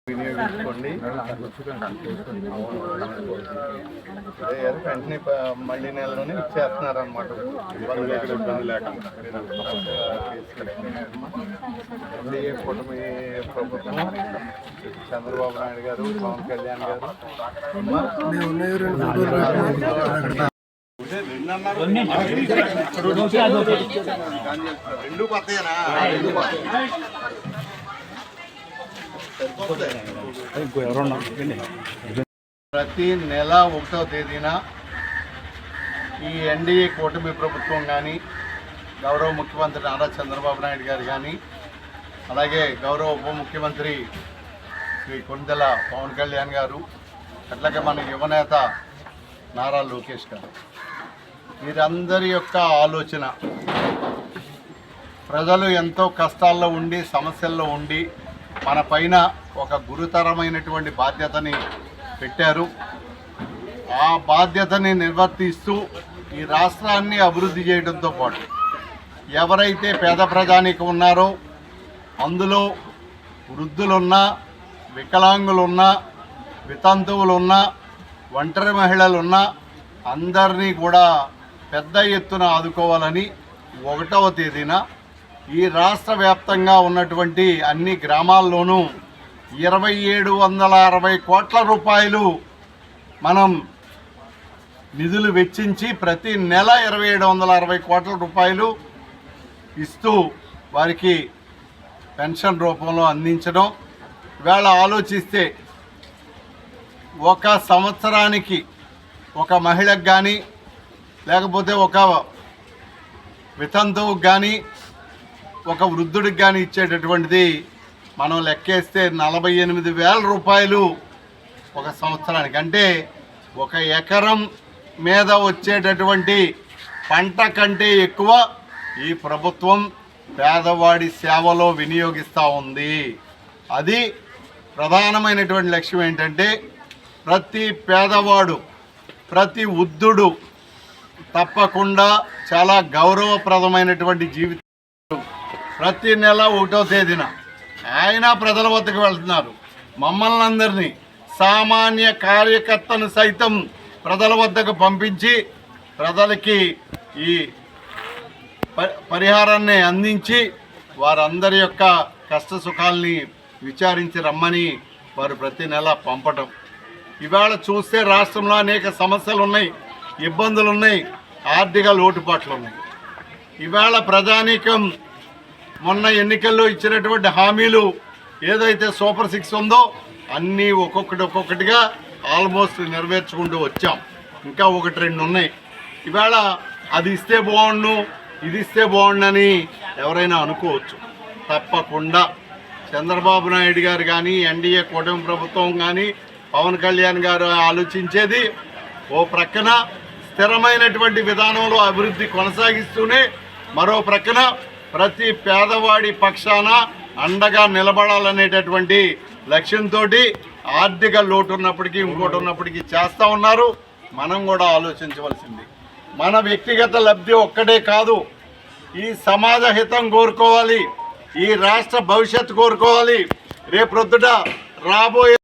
వినియోగించుకోండి. వెంటనే మళ్ళీ నెలలోనే ఇచ్చేస్తున్నారు అనమాట. ఇబ్బంది లేకుండా ఎన్డీఏ కూటమి ప్రభుత్వం, చంద్రబాబు నాయుడు గారు, పవన్ కళ్యాణ్ గారు రెండు పత్తేనా ప్రతి నెల 1వ తేదీన ఈ ఎన్డీఏ కూటమి ప్రభుత్వం కానీ, గౌరవ ముఖ్యమంత్రి నారా చంద్రబాబు నాయుడు గారు కానీ, అలాగే గౌరవ ఉప ముఖ్యమంత్రి శ్రీ కొణిదెల పవన్ కళ్యాణ్ గారు, అట్లాగే మన యువనేత నారా లోకేష్ గారు, వీరందరి యొక్క ఆలోచన ప్రజలు ఎంతో కష్టాల్లో ఉండి, సమస్యల్లో ఉండి మన పైన ఒక గురుతరమైనటువంటి బాధ్యతని పెట్టారు. ఆ బాధ్యతని నిర్వర్తిస్తూ ఈ రాష్ట్రాన్ని అభివృద్ధి చేయడంతో పాటు ఎవరైతే పేద ప్రజానీకం ఉన్నారో, అందులో వృద్ధులున్నా, వికలాంగులున్నా, వితంతువులున్నా, ఒంటరి మహిళలున్నా అందరినీ కూడా పెద్ద ఎత్తున ఆదుకోవాలని 1వ తేదీన ఈ రాష్ట్ర వ్యాప్తంగా ఉన్నటువంటి అన్ని గ్రామాల్లోనూ 2760 కోట్ల రూపాయలు మనం నిధులు వెచ్చించి ప్రతి నెల 2760 కోట్ల రూపాయలు ఇస్తూ వారికి పెన్షన్ రూపంలో అందించడం. ఇవాళ ఆలోచిస్తే ఒక సంవత్సరానికి ఒక మహిళకు కానీ, లేకపోతే ఒక వితంతువుకి కానీ, ఒక వృద్ధుడికి కానీ ఇచ్చేటటువంటిది మనం లెక్కేస్తే 48,000 రూపాయలు ఒక సంవత్సరానికి. అంటే ఒక ఎకరం మీద వచ్చేటటువంటి పంట కంటే ఎక్కువ ఈ ప్రభుత్వం పేదవాడి సేవలో వినియోగిస్తూ ఉంది. అది ప్రధానమైనటువంటి లక్ష్యం ఏంటంటే ప్రతి పేదవాడు, ప్రతి వృద్ధుడు తప్పకుండా చాలా గౌరవప్రదమైనటువంటి జీవితం. ప్రతి నెల 1వ తేదీన ఆయన ప్రజల వద్దకు వెళ్తున్నారు. మమ్మల్ని అందరినీ, సామాన్య కార్యకర్తను సైతం ప్రజల వద్దకు పంపించి ప్రజలకి ఈ పరిహారాన్ని అందించి వారందరి యొక్క కష్ట సుఖాలని విచారించి రమ్మని వారు ప్రతి నెల పంపటం. ఇవాళ చూస్తే రాష్ట్రంలో అనేక సమస్యలు ఉన్నాయి, ఇబ్బందులు ఉన్నాయి, ఆర్థిక లోటుపాట్లు ఉన్నాయి. ఇవాళ ప్రజానీకం మొన్న ఎన్నికల్లో ఇచ్చినటువంటి హామీలు ఏదైతే సూపర్ 6 ఉందో అన్నీ ఒక్కొక్కటిగా ఆల్మోస్ట్ నెరవేర్చుకుంటూ వచ్చాం. ఇంకా 1-2 ఉన్నాయి. ఇవాళ అది ఇస్తే బాగుండు, ఇది ఇస్తే బాగుండని ఎవరైనా అనుకోవచ్చు. తప్పకుండా చంద్రబాబు నాయుడు గారు కానీ, ఎన్డీఏ కూటమి ప్రభుత్వం కానీ, పవన్ కళ్యాణ్ గారు ఆలోచించేది ఓ ప్రక్కన స్థిరమైనటువంటి విధానంలో అభివృద్ధి కొనసాగిస్తూనే, మరో ప్రక్కన ప్రతి పేదవాడి పక్షాన అండగా నిలబడాలనేటటువంటి లక్ష్యంతో ఆర్థిక లోటు ఉన్నప్పటికీ, ఇంకోటి ఉన్నప్పటికీ చేస్తూ ఉన్నారు. మనం కూడా ఆలోచించవలసింది మన వ్యక్తిగత లబ్ధి ఒక్కటే కాదు, ఈ సమాజ హితం కోరుకోవాలి, ఈ రాష్ట్ర భవిష్యత్తు కోరుకోవాలి. రేపొద్దుట రాబోయే